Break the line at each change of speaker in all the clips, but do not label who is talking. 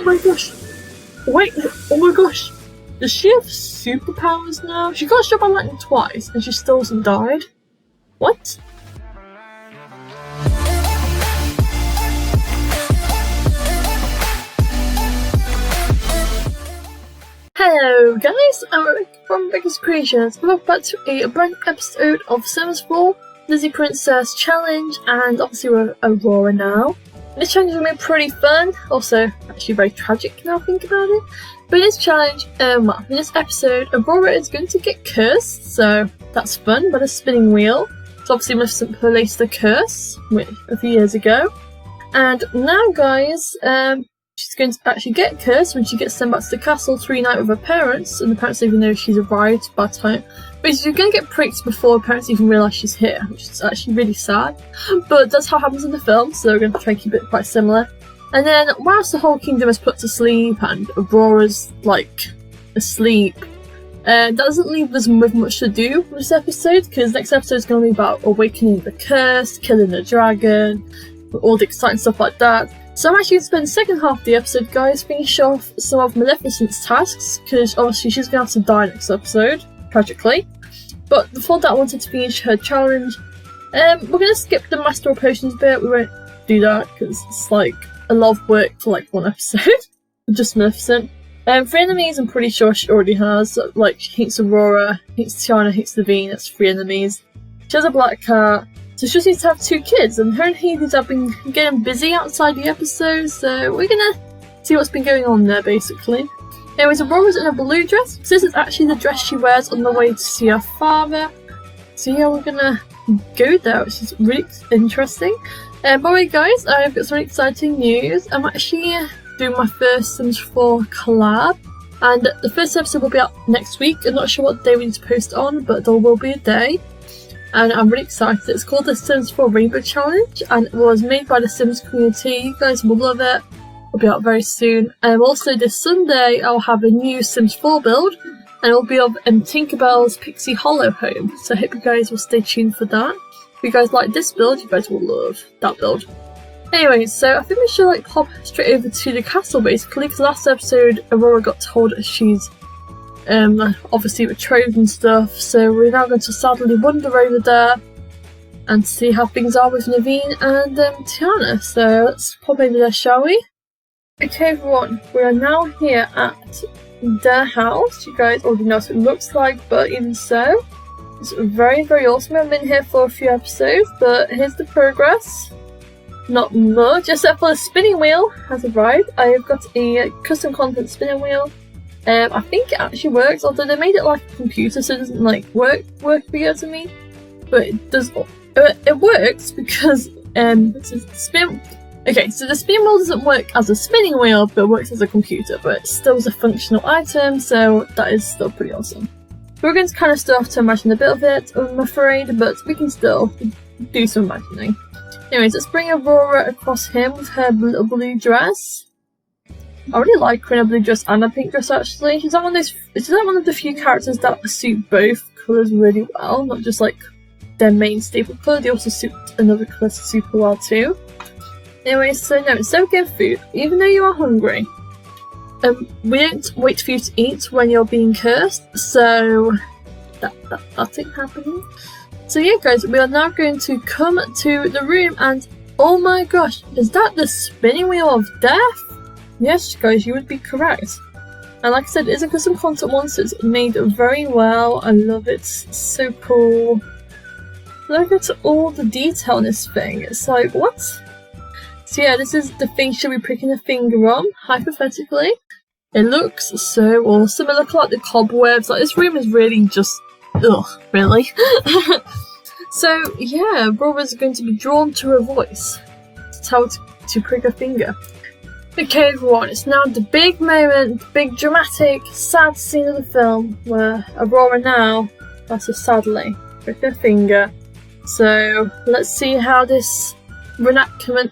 my gosh. Wait, oh my gosh. Does she have superpowers now? She got struck by lightning twice and she still hasn't died. What? Hello guys, I'm Rebecca from Beccascreations. Welcome back to a brand new episode of Sims 4 Disney Princess Challenge, and obviously we're Aurora now. This challenge is going to be pretty fun, also actually very tragic now think about it. But in this challenge, in this episode, Aurora is going to get cursed, so that's fun, by the spinning wheel. So obviously Maleficent placed the curse a few years ago. And now guys, she's going to actually get cursed when she gets sent back to the castle to reunite with her parents, and the parents don't even know she's arrived by the time. Basically, she's going to get pricked before her parents even realise she's here, which is actually really sad. But that's how it happens in the film, so we're going to try and keep it quite similar. And then, whilst the whole kingdom is put to sleep and Aurora's, like, asleep, that doesn't leave us with much to do with this episode, because next episode is going to be about awakening the curse, killing the dragon, all the exciting stuff like that. So I'm actually going to spend the second half of the episode, guys, finish off some of Maleficent's tasks, because obviously she's going to have to die next episode, tragically. But before that, I wanted to finish her challenge. We're going to skip the Master of Potions bit, we won't do that, because it's like a lot of work for like one episode, just Maleficent. For enemies, I'm pretty sure she already has, like she hates Aurora, hates Tiana, hates Naveen, that's 3 enemies. She has a black cat. So she just needs to have 2 kids, and her and Hades have been getting busy outside the episode, so we're gonna see what's been going on there, basically. Anyways, Aurora's in a blue dress, so this is actually the dress she wears on the way to see her father. So yeah, we're gonna go there, which is really interesting. By the way guys, I've got some exciting news. I'm actually doing my first Sims 4 collab, and the first episode will be out next week. I'm not sure what day we need to post on, but there will be a day. And I'm really excited. It's called the Sims 4 Rainbow Challenge, and it was made by the Sims community. You guys will love it. It'll be out very soon. And also this Sunday, I'll have a new Sims 4 build, and it'll be of Tinkerbell's Pixie Hollow home. So I hope you guys will stay tuned for that. If you guys like this build, you guys will love that build. Anyways, so I think we should like hop straight over to the castle basically, because last episode Aurora got told that she's obviously betrothed and stuff, so we're now going to sadly wander over there and see how things are with Naveen and Tiana. So let's pop over there, shall we? Okay everyone, we are now here at their house. You guys already know what it looks like, but even so, it's very, very awesome. I've been here for a few episodes, but here's the progress. Not much, except for the spinning wheel has arrived. I have got a custom content spinning wheel. I think it actually works, although they made it like a computer, so it doesn't like work video to me. But it does. It works because spin. Okay, so the spinning wheel doesn't work as a spinning wheel, but it works as a computer. But it still is a functional item, so that is still pretty awesome. We're going to kind of still have to imagine a bit of it, I'm afraid, but we can still do some imagining. Anyways, let's bring Aurora across here with her little blue dress. I really like her in a blue dress and a pink dress actually. She's like one of the few characters that suit both colours really well, not just like their main staple colour, they also suit another colour super well too. Anyway, so no, instead of getting food, even though you are hungry, we don't wait for you to eat when you're being cursed, so that ain't happening. So yeah guys, we are now going to come to the room, and oh my gosh, is that the spinning wheel of death? Yes guys, you would be correct. And like I said, it is a custom content one, so it's made very well. I love it, it's so cool. Look at all the detail in this thing, it's like, what? So yeah, this is the thing she'll be pricking her finger on, hypothetically. It looks so awesome, it looks like the cobwebs, like this room is really just, ugh, really? So yeah, Aurora's going to be drawn to her voice to tell her to prick her finger. Okay everyone, it's now the big moment, the big dramatic, sad scene of the film where Aurora now has to sadly prick her finger. So let's see how this reenactment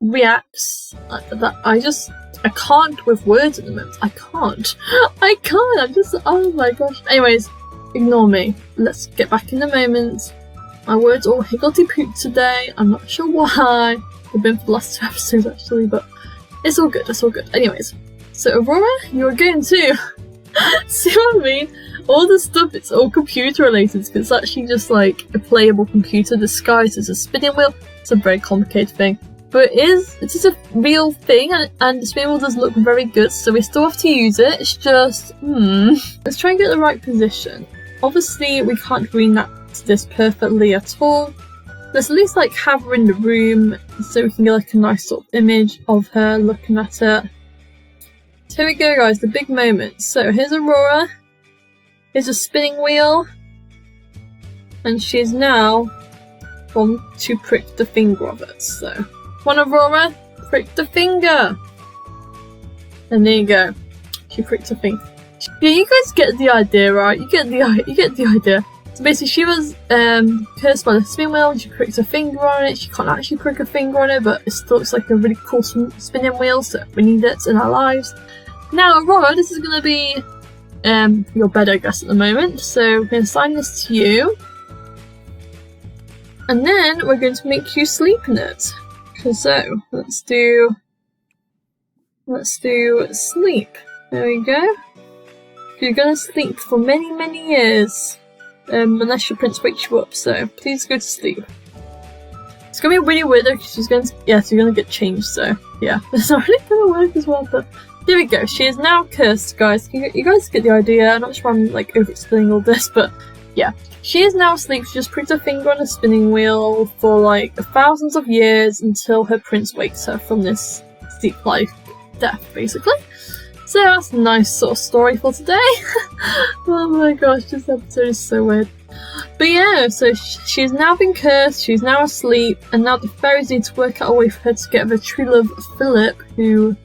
reacts. I can't with words at the moment. I can't. I'm just, oh my gosh. Anyways, ignore me. Let's get back in the moment. My words all higgledy-pooped today. I'm not sure why. They've been for the last 2 episodes actually, but It's all good, it's all good. Anyways, so Aurora, you're going to see what I mean? All this stuff, it's all computer related, because it's actually just like a playable computer disguised as a spinning wheel. It's a very complicated thing. But it is a real thing, and the spinning wheel does look very good, so we still have to use it. It's just, let's try and get the right position. Obviously, we can't reenact this perfectly at all. Let's at least like have her in the room, so we can get like a nice sort of image of her looking at it. So here we go, guys, the big moment. So here's Aurora. Here's a spinning wheel. And she's now going to prick the finger of it, so... Come on, Aurora, prick the finger! And there you go. She pricked her finger. Yeah, you guys get the idea, right? You get the idea. So basically, she was cursed by the spinning wheel, and she pricked her finger on it. She can't actually prick her finger on it, but it still looks like a really cool spinning wheel, so we need it in our lives. Now, Aurora, this is going to be your bed, I guess, at the moment. So we're going to assign this to you. And then we're going to make you sleep in it. So let's do sleep. There we go. You're gonna sleep for many, many years, unless your prince wakes you up. So please go to sleep. It's gonna be really weird though, because she's gonna you're gonna get changed. So yeah, it's not really gonna work as well. But there we go. She is now cursed, guys. You guys get the idea. I'm not sure I'm like over-explaining all this, but yeah. She is now asleep. She just pricked her finger on a spinning wheel for like thousands of years until her prince wakes her from this sleep life death, basically. So that's a nice sort of story for today. Oh my gosh, this episode is so weird. But yeah, so she's now been cursed, she's now asleep, and now the fairies need to work out a way for her to get her true love, Philip, who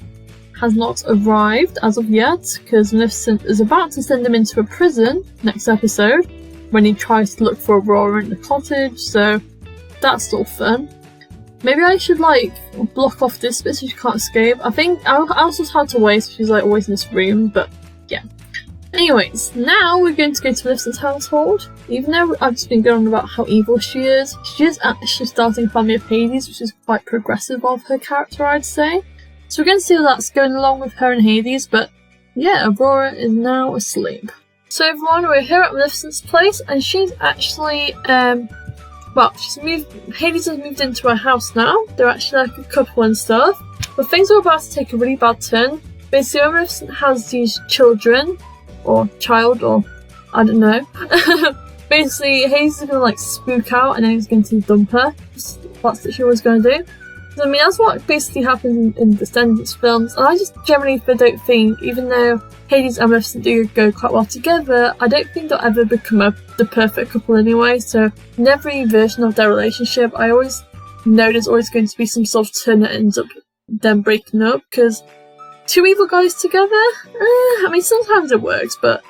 has not arrived as of yet, because Maleficent is about to send him into a prison next episode, when he tries to look for Aurora in the cottage, so that's still fun. Maybe I should like block off this bit so she can't escape. I think I also had to wait, so she's like always in this room, but yeah. Anyways, now we're going to go to Maleficent's household. Even though I've just been going on about how evil she is actually starting a family of Hades, which is quite progressive of her character, I'd say. So we're going to see how that's going along with her and Hades, but yeah, Aurora is now asleep. So everyone, we're here at Maleficent's place, and she's actually, Hades has moved into her house now. They're actually like a couple and stuff. But things are about to take a really bad turn. Basically, Maleficent has these children, or child, or I don't know. Basically, Hades is gonna like spook out, and then he's going to dump her. That's what she was gonna do. So, I mean, that's what basically happens in Descendants films, and I just generally don't think, even though Hades and Maleficent do go quite well together, I don't think they'll ever become the perfect couple anyway, so in every version of their relationship, I always know there's always going to be some sort of turn that ends up them breaking up, because two evil guys together? I mean, sometimes it works, but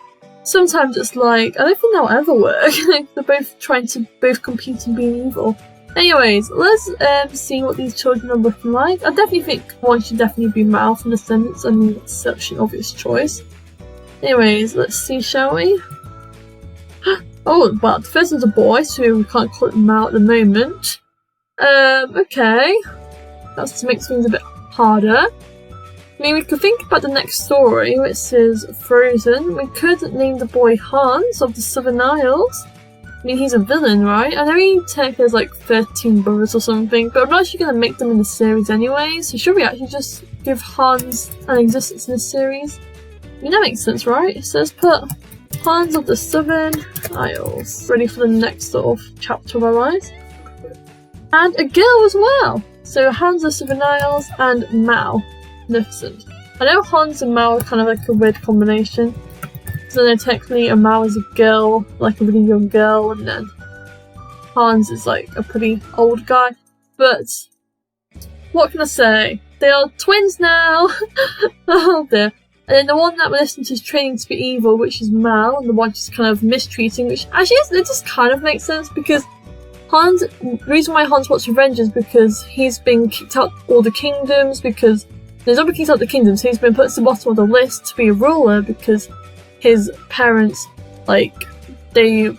sometimes it's like, I don't think that'll ever work. They're both trying to compete and being evil. Anyways, let's see what these children are looking like. I definitely think one should definitely be Mal from Descendants. I mean, it's such an obvious choice. Anyways, let's see, shall we? Oh, well, the first one's a boy, so we can't call it Mal at the moment. Okay. That makes things a bit harder. I mean, we could think about the next story, which is Frozen. We could name the boy Hans of the Southern Isles. I mean, he's a villain, right? I know he technically has like 13 brothers or something, but I'm not actually going to make them in the series anyway, so should we actually just give Hans an existence in the series? I mean, that makes sense, right? So let's put Hans of the Southern Isles, ready for the next sort of chapter of our lives. And a girl as well! So Hans of the Southern Isles and Mal. Maleficent. I know Hans and Mal are kind of like a weird combination. So then technically a Mal is a girl, like a really young girl, and then Hans is like a pretty old guy. But what can I say? They are twins now! Oh dear. And then the one that Maleficent is training to be evil, which is Mal, and the one she's kind of mistreating, which actually it just kind of makes sense, because Hans, the reason why Hans wants revenge is because he's been kicked out all the kingdoms, because there's nobody kicked out the kingdoms, he's been put to the bottom of the list to be a ruler because his parents, like, they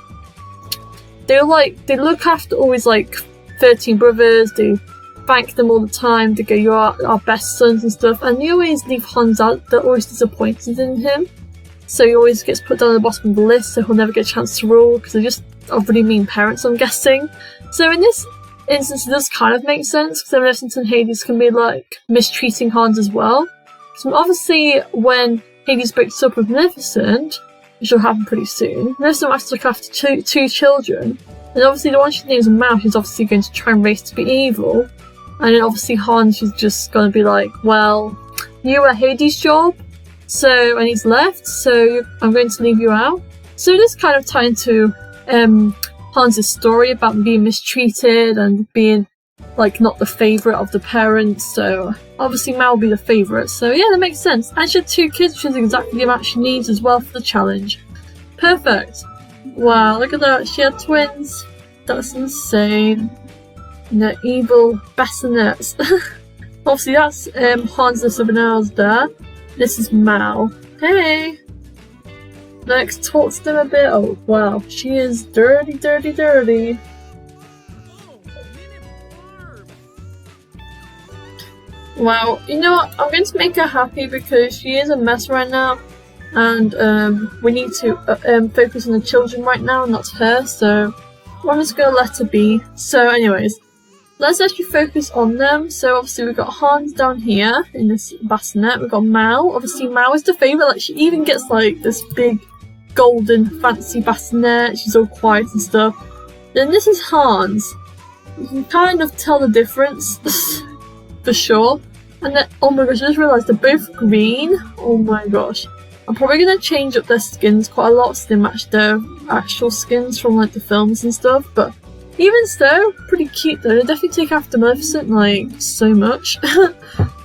look after all his, like, 13 brothers, they thank them all the time. They go, "You are our best sons" and stuff, and they always leave Hans out. They're always disappointed in him, so he always gets put down at the bottom of the list, so he'll never get a chance to rule because they're just really mean parents, I'm guessing. So in this instance, it does kind of make sense because Maleficent and Hades can be like mistreating Hans as well. So obviously, when Hades breaks up with Maleficent, which will happen pretty soon, Maleficent has to look after two children. And obviously the one she names Mal, she's obviously going to try and race to be evil. And then obviously Hans is just going to be like, "Well, you were Hades' job, and he's left, so I'm going to leave you out." So this kind of tie into Hans' story about being mistreated and being like not the favourite of the parents. So obviously Mal will be the favourite. So yeah, that makes sense. And she had 2 kids, which is exactly the amount she needs as well for the challenge. Perfect. Wow, look at that. She had twins. That's insane. And they're evil bassinets. Obviously that's Hans and someone else there. This is Mal. Hey! Next, talk to them a bit. Oh wow, she is dirty, dirty, dirty. Wow, you know what? I'm going to make her happy because she is a mess right now. And we need to focus on the children right now, not her, so I'm just going to let her be. So anyways, let's actually focus on them. So obviously we've got Hans down here in this bassinet, we've got Mal. Obviously Mal is the favourite, like she even gets like this big golden fancy bassinet, she's all quiet and stuff. Then this is Hans. You can kind of tell the difference, for sure. And then, oh my gosh, I just realised they're both green. Oh my gosh. I'm probably going to change up their skins quite a lot so they match their actual skins from like the films and stuff, but even so, pretty cute though. They definitely take after Maleficent like so much.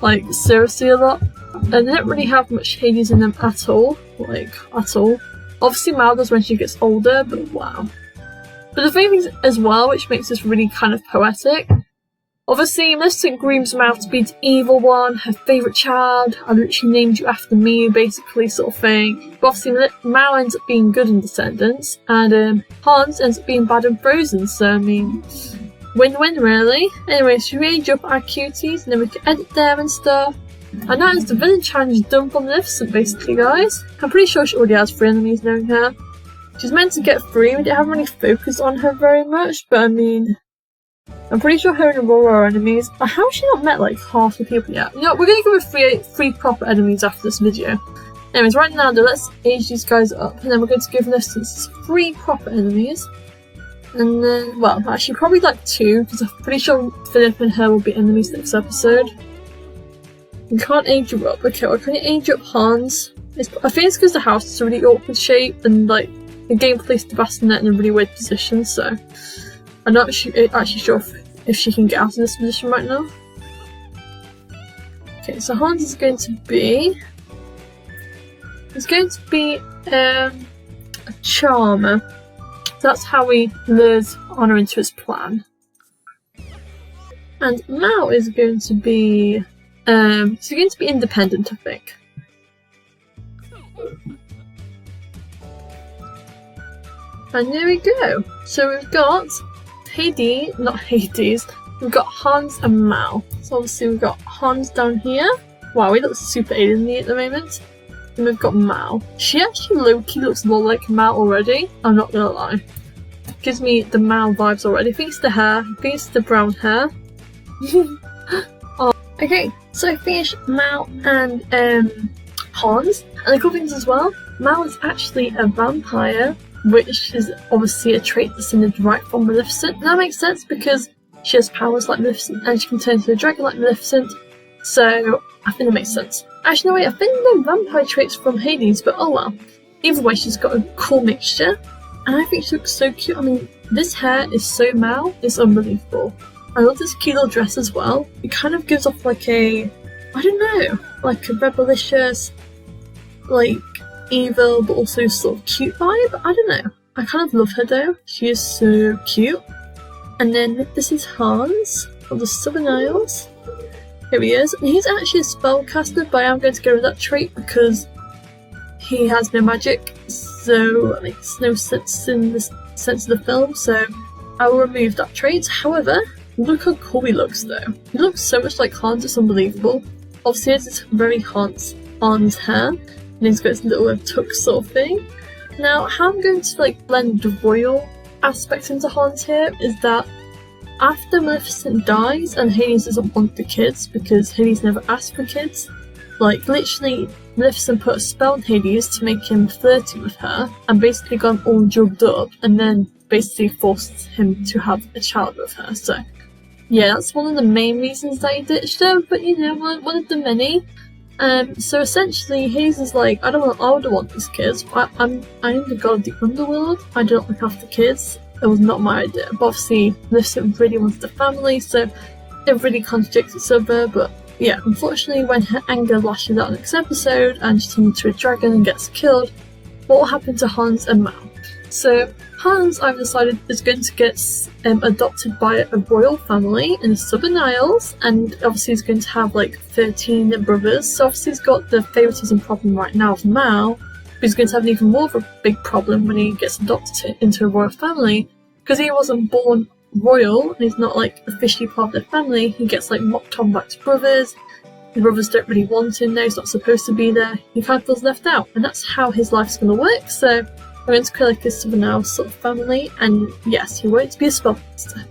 Like seriously a lot. And they don't really have much Hades in them at all. Like at all. Obviously Mal does when she gets older, but wow. But the thing is as well, which makes this really kind of poetic, obviously Maleficent grooms Mal to be the evil one, her favourite child. "I literally named you after me," basically, sort of thing. But obviously Mal ends up being good in Descendants, and Hans ends up being bad in Frozen, so I mean, win-win really. Anyway, so we age up our cuties and then we can edit them and stuff. And that is the villain challenge done for Maleficent basically, guys. I'm pretty sure she already has 3 enemies knowing her. She's meant to get 3, we haven't really focused on her very much, but I mean, I'm pretty sure her and Aurora are enemies. How has she not met like half the people yet? You know, we're going to give her 3 proper enemies after this video. Anyways, right now though, let's age these guys up, and then we're going to give Maleficent 3 proper enemies. And then, well, actually probably like 2, because I'm pretty sure Philip and her will be enemies next episode. You can't age her up. Okay, well, can you age up Hans? I think it's because the house is a really awkward shape, and like the game placed the bassinet in a really weird position, so I'm not actually sure if she can get out of this position right now. Okay, so Hans is going to be... He's going to be a charmer. That's how he lures Honor into his plan. And Mal is going to be... she's going to be independent, I think. And there we go. So we've got we've got Hans and Mal. So obviously we've got Hans down here. Wow, he looks super alien-y at the moment. And we've got Mal. She actually low-key looks more like Mal already, I'm not gonna lie. Gives me the Mal vibes already. I think it's the hair, I think it's the brown hair. Oh. Okay, so I finished Mal and Hans. And a couple things as well. Mal is actually a vampire, which is obviously a trait descended right from Maleficent. And that makes sense because she has powers like Maleficent and she can turn into a dragon like Maleficent. So I think that makes sense. Actually, no wait, I think no vampire traits from Hades, but oh well. Either way, she's got a cool mixture. And I think she looks so cute. I mean, this hair is so Mal, it's unbelievable. I love this cute little dress as well. It kind of gives off like a, I don't know, like a rebellious, like evil but also sort of cute vibe. I don't know. I kind of love her though. She is so cute. And then this is Hans of the Southern Isles. Here he is. And he's actually a spellcaster, but I am going to get rid of that trait because he has no magic. So it makes no sense in the sense of the film. So I will remove that trait. However, Look how cool he looks though. He looks so much like Hans, it's unbelievable. Obviously he has this very Hans hair, and he's got his little tux sort of thing. Now how I'm going to like blend the royal aspects into Hans here is that after Maleficent dies and Hades doesn't want the kids because Hades never asked for kids, like literally Maleficent put a spell on Hades to make him flirty with her and basically got him all drugged up and then basically forced him to have a child with her. So yeah, that's one of the main reasons that he ditched her, but you know, one of the many. So essentially Hades is like, I don't want these kids. I'm the god of the underworld. I don't look after kids. It was not my idea. But obviously Maleficent really wanted the family, so it really contradicts each other. But yeah, unfortunately when her anger lashes out next episode and she turns into a dragon and gets killed, what will happen to Hans and Mal? So Hans, I've decided, is going to get adopted by a royal family in the Southern Isles, and obviously he's going to have like 13 brothers. So obviously he's got the favouritism problem right now of Mal, but he's going to have an even more of a big problem when he gets adopted into a royal family, because he wasn't born royal and he's not like officially part of the family. He gets like mocked on by his brothers. His brothers don't really want him there, he's not supposed to be there. He kind of feels left out, and that's how his life's going to work. So I'm going to create like a Southern Isles sort of family, and yes, he won't be a spellcaster.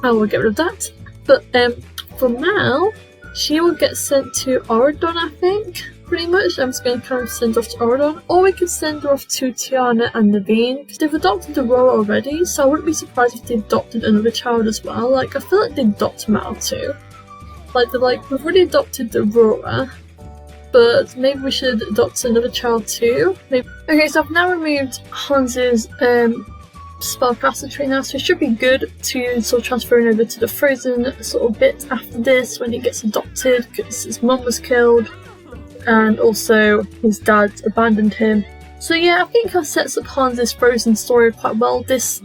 I will get rid of that. But for Mal, she will get sent to Auradon, I think, pretty much. I'm just going to kind of send off to Auradon, or we could send her off to Tiana and Naveen, because they've adopted Aurora already, so I wouldn't be surprised if they adopted another child as well. Like, I feel like they'd adopt Mal too. Like, they're like, we've already adopted Aurora, but maybe we should adopt another child too. Maybe. Okay, so I've now removed Hans's spellcaster tree now, so it should be good to sort of transferring over to the frozen sort of bit after this when he gets adopted, because his mum was killed and also his dad abandoned him. So yeah, I think that sets up Hans's frozen story quite well, this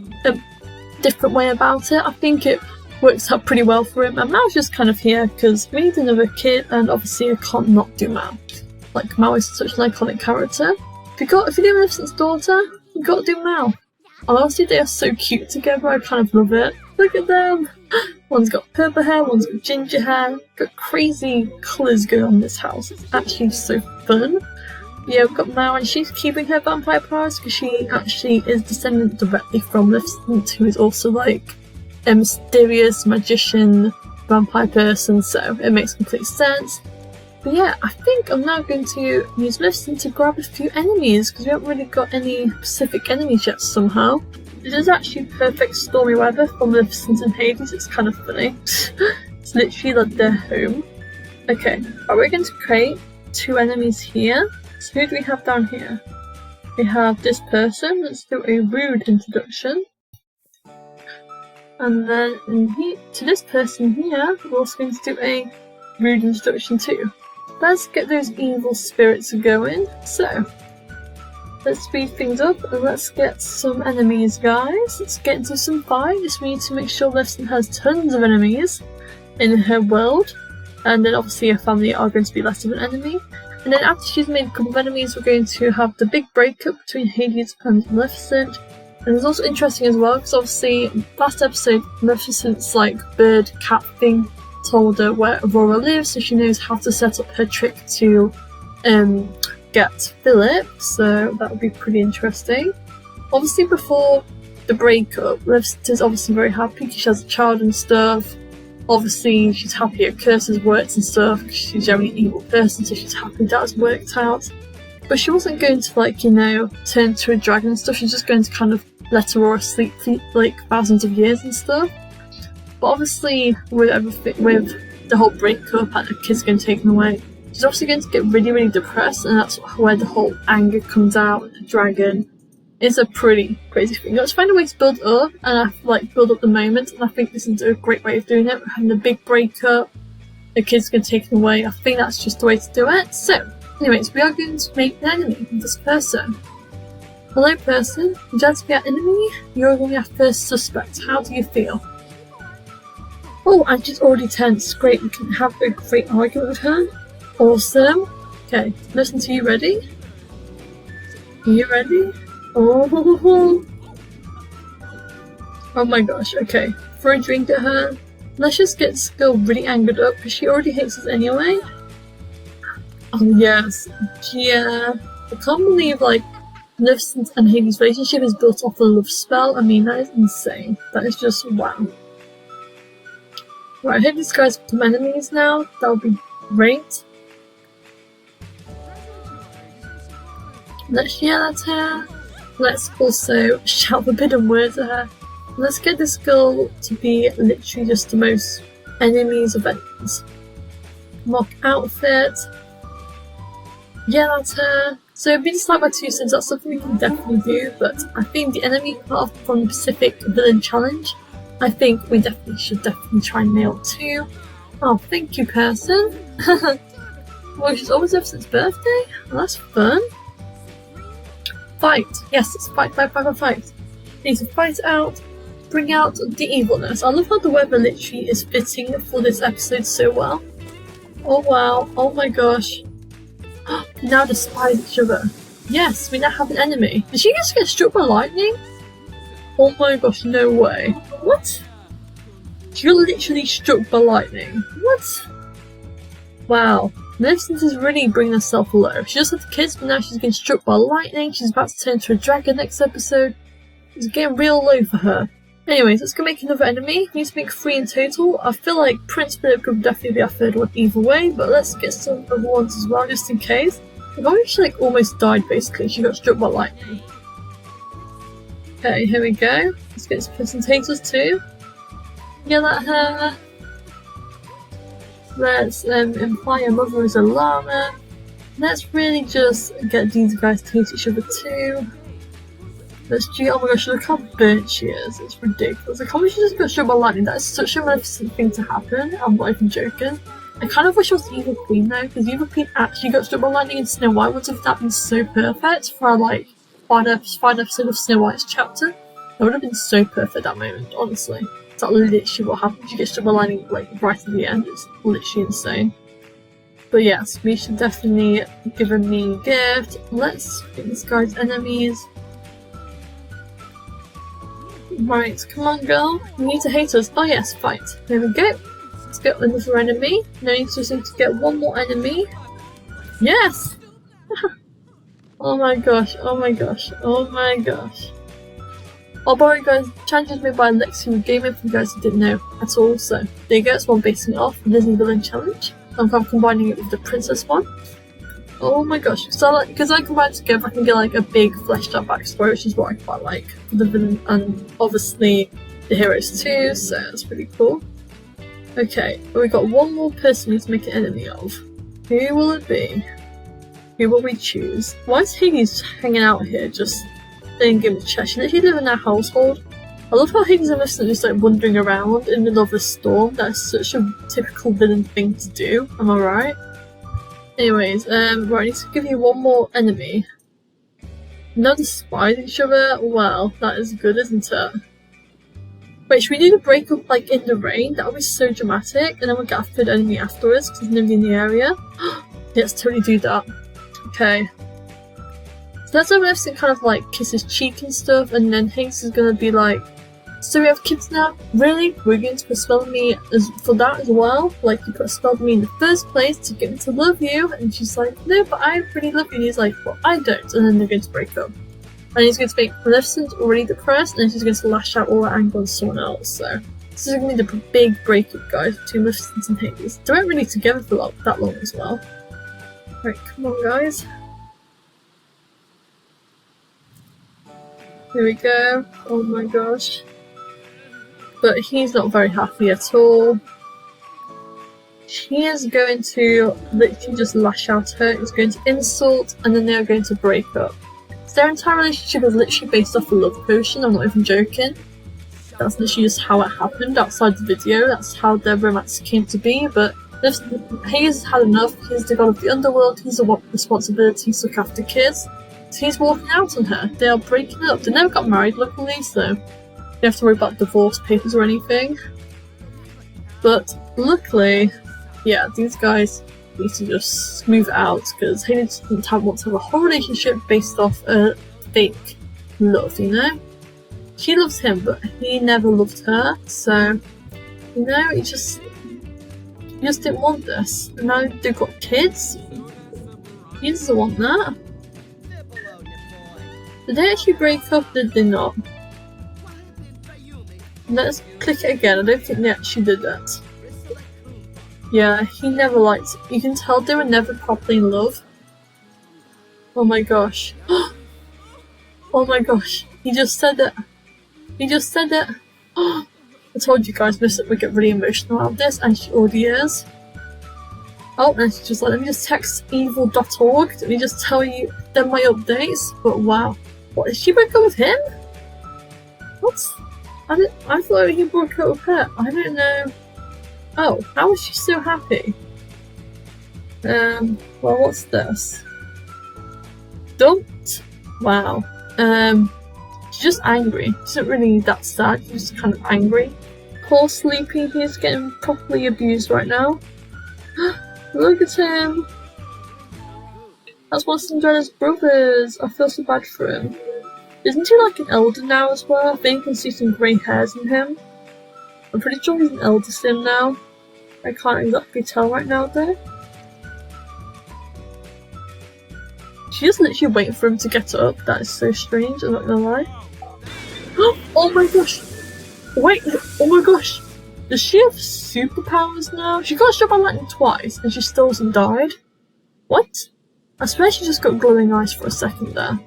different way about it. I think it works out pretty well for him, and Mal's just kind of here because we need another kid, and obviously I can't not do Mal. Like, Mal is such an iconic character. If you do Maleficent's daughter, you got to do Mal. And honestly, they are so cute together, I kind of love it. Look at them! One's got purple hair, one's got ginger hair, got crazy colours going on in this house. It's actually so fun. Yeah, we've got Mal, and she's keeping her vampire powers because she actually is descended directly from Maleficent, who is also like a mysterious magician vampire person, so it makes complete sense. But yeah, I think I'm now going to use Maleficent to grab a few enemies, because we haven't really got any specific enemies yet somehow. It is actually perfect stormy weather for Maleficent and Hades, it's kind of funny. It's literally like their home. Okay, we're going to create 2 enemies here. So who do we have down here? We have this person. Let's do a rude introduction. And then to this person here, we're also going to do a rude introduction too. Let's get those evil spirits going. So, let's speed things up and let's get some enemies, guys. Let's get into some fights. We need to make sure Maleficent has tons of enemies in her world. And then obviously her family are going to be less of an enemy. And then after she's made a couple of enemies, we're going to have the big breakup between Hades and Maleficent. And it's also interesting as well, because obviously last episode Maleficent's like bird cat thing told her where Aurora lives, so she knows how to set up her trick to get Philip, so that would be pretty interesting. Obviously before the breakup, Maleficent is obviously very happy because she has a child and stuff. Obviously she's happy her curse has worked and stuff because she's a very evil person, so she's happy that has worked out. But she wasn't going to, like, you know, turn into a dragon and stuff. She's just going to kind of let Aurora sleep for like thousands of years and stuff. But obviously with everything, with the whole breakup and the kids getting taken away, she's obviously going to get really, really depressed, and that's where the whole anger comes out. The dragon is a pretty crazy thing. Let's find a way to build up, and build up the moment, and I think this is a great way of doing it. We're having a big breakup, the kids get taken away. I think that's just the way to do it. So, anyways, we are going to make an enemy of this person. Hello person, would you like to be our enemy? You're going to be our first suspect. How do you feel? Oh, and she's already tense. Great, we can have a great argument with her. Awesome. Okay, listen to you, ready? Are you ready? Oh my gosh, okay. throw a drink at her. Let's just get this girl really angered up because she already hates us anyway. Oh yes, yeah. I can't believe like Maleficent and Hades' relationship is built off a love spell. I mean, that is insane. That is just wow. Right, I hope these guys become enemies now. That would be great. Let's yell at her. Let's also shout forbidden words at her. Let's get this girl to be literally just the most enemies of enemies. Mock outfit. Yell at her. So be disliked by 2 cents, that's something we can definitely do, but I think the enemy part from the Pacific Villain Challenge, I think we should try and nail too. Oh, thank you, person. Well, she's always Maleficent's birthday? Well, that's fun. Fight! Yes, it's fight. Need to fight out, bring out the evilness. I love how the weather literally is fitting for this episode so well. Oh wow, oh my gosh. Now despise each other. Yes, we now have an enemy. Did she just get struck by lightning? Oh my gosh, no way. What? She got literally struck by lightning. What? Wow. Maleficent is really bringing herself low. She just had the kids, but now she's getting struck by lightning. She's about to turn into a dragon next episode. It's getting real low for her. Anyways, let's go make another enemy. We need to make 3 in total. I feel like Prince Philip could definitely be our 3rd one either way, but let's get some other ones as well, just in case. I've already like almost died basically. She got struck by lightning. Okay, here we go. Let's get some presentators too. Yell at her. Let's imply her mother is a llama. Let's really just get these guys to hate each other too. Let's do. Oh my gosh, look how burnt she is. It's ridiculous. I can't believe she just got struck by lightning. That is such a Maleficent thing to happen. I'm not even joking. I kind of wish I was the Evil Queen though, because the Evil Queen actually got struck by lightning in Snow White. Would have that been so perfect for our like final episode of Snow White's chapter? That would have been so perfect that moment, honestly. That's literally what happened. She gets struck by lightning like right at the end. It's literally insane. But yes, we should definitely give a mean gift. Let's get this guy's enemies. Right, come on girl, you need to hate us. Oh yes, fight. There we go. Let's get another enemy. Now you just need to get one more enemy. Yes! Oh my gosh, oh my gosh, oh my gosh. Oh by the way guys, challenge is made by Lexi Gamer for you guys who didn't know at all, so there you go, it's one basing it off the Disney Villain Challenge. I'm combining it with the Princess one. Oh my gosh, so like, because I combine it together I can get like a big fleshed out backstory, which is what I quite like for the villain and obviously the heroes too, so that's pretty cool. Okay, we got one more person we need to make an enemy of. Who will it be? Who will we choose? Why is Hades hanging out here just playing a game of chess? She literally live in our household. I love how Hades and Maleficent just like wandering around in the middle of a storm. That's such a typical villain thing to do, am I right? Anyways, right, I need to give you one more enemy. Now despise each other? Well, that is good, isn't it? Wait, should we do the breakup like in the rain? That would be so dramatic, and then we'll get a 3rd enemy afterwards because there's nobody in the area. Let's totally do that. Okay. So that's how Maleficent kind of like kisses cheek and stuff, and then Hades is gonna be like, so we have kids now? Really? We're going to put a spell on me for that as well? Like, you put a spell on me in the first place to get me to love you? And she's like, no, but I really love you. And he's like, well, I don't. And then they're going to break up. And he's going to make Maleficent already depressed, and she's going to lash out all her anger on someone else. So, this is going to be the big breakup, guys, between Maleficent and Hades. They weren't really together for that long as well. Right, come on, guys. Here we go. Oh my gosh. But he's not very happy at all. He is going to literally just lash out at her, he's going to insult, and then they're going to break up. So their entire relationship is literally based off a love potion, I'm not even joking. That's literally just how it happened outside the video, that's how their romance came to be, but Hades had enough, he's the god of the underworld, he's the responsibility to look after kids. So he's walking out on her, they are breaking up, they never got married luckily, so you don't have to worry about divorce papers or anything. But luckily, yeah, these guys need to just smooth it out because Hades doesn't want to have a whole relationship based off a fake love, you know? she loves him, but he never loved her. So, you know, he just didn't want this. And now they've got kids. He doesn't want that. Did they actually break up? Did they not? Let's click it again. I don't think they actually did that. Yeah, he never liked it. You can tell they were never properly in love. Oh my gosh. Oh my gosh. He just said it. He just said it. I told you guys, Miss, we get really emotional out of this, and she already is. Oh, and she's just like, let me just text evil.org. Let me just tell you them my updates. But wow. What, did she break up with him? What? I thought he broke up with her. I don't know. Oh, how is she so happy? Well, what's this? Dumped? Wow. She's just angry. She's not really that sad, she's just kind of angry. Poor Sleepy, he's getting properly abused right now. Look at him! That's one of Cinderella's brothers. I feel so bad for him. Isn't he like an elder now as well? I think I can see some grey hairs in him. I'm pretty sure he's an elder sim now. I can't exactly tell right now though. She just literally waiting for him to get up. That is so strange, I'm not gonna lie. Oh my gosh! Wait! Oh my gosh! Does she have superpowers now? She got struck by lightning twice and she still hasn't died. What? I swear she just got glowing eyes for a second there.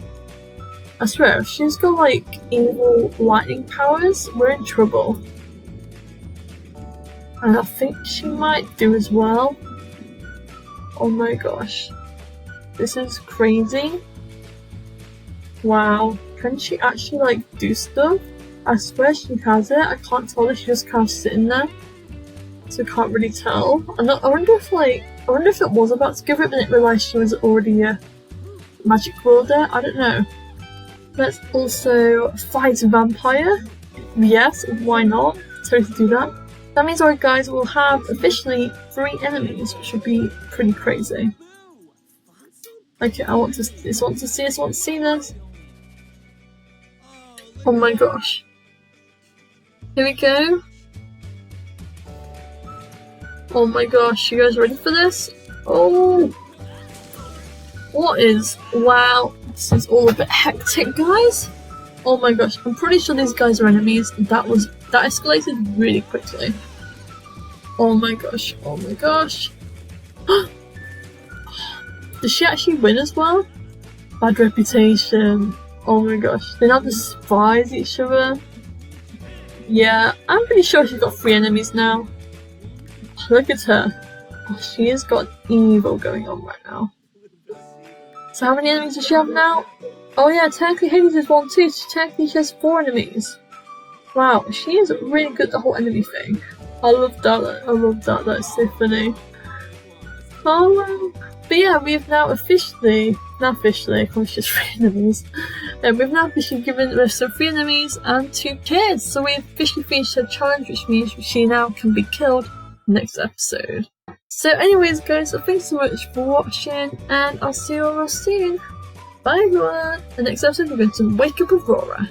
I swear, if she's got like evil lightning powers, we're in trouble. And I think she might do as well. Oh my gosh. This is crazy. Wow. Can she actually like do stuff? I swear she has it. I can't tell if she's just kind of sitting there. So I can't really tell. I wonder if it was about to give it, but didn't realise she was already a magic wielder. I don't know. Let's also fight a vampire. Yes, why not? Totally do that. That means our guys will have officially 3 enemies, which would be pretty crazy. Okay, I want to see this. Oh my gosh. Here we go. Oh my gosh, you guys ready for this? Oh! What is... Wow, this is all a bit hectic, guys. Oh my gosh, I'm pretty sure these guys are enemies. That escalated really quickly. Oh my gosh, oh my gosh. Does she actually win as well? Bad reputation. Oh my gosh, they now despise each other. Yeah, I'm pretty sure she's got 3 enemies now. Look at her. Oh, she has got evil going on right now. So how many enemies does she have now? Oh yeah, technically Hades is 1 too, so technically she has 4 enemies. Wow, she is really good at the whole enemy thing. I love that, I love that, that's so funny. Oh, but yeah, we've now officially, not officially, of course just 3 enemies. We've now officially given us some 3 enemies and 2 kids. So we officially finished her challenge, which means she now can be killed next episode. So anyways guys, thanks so much for watching and I'll see you all real soon. Bye everyone! The next episode we're going to wake up Aurora.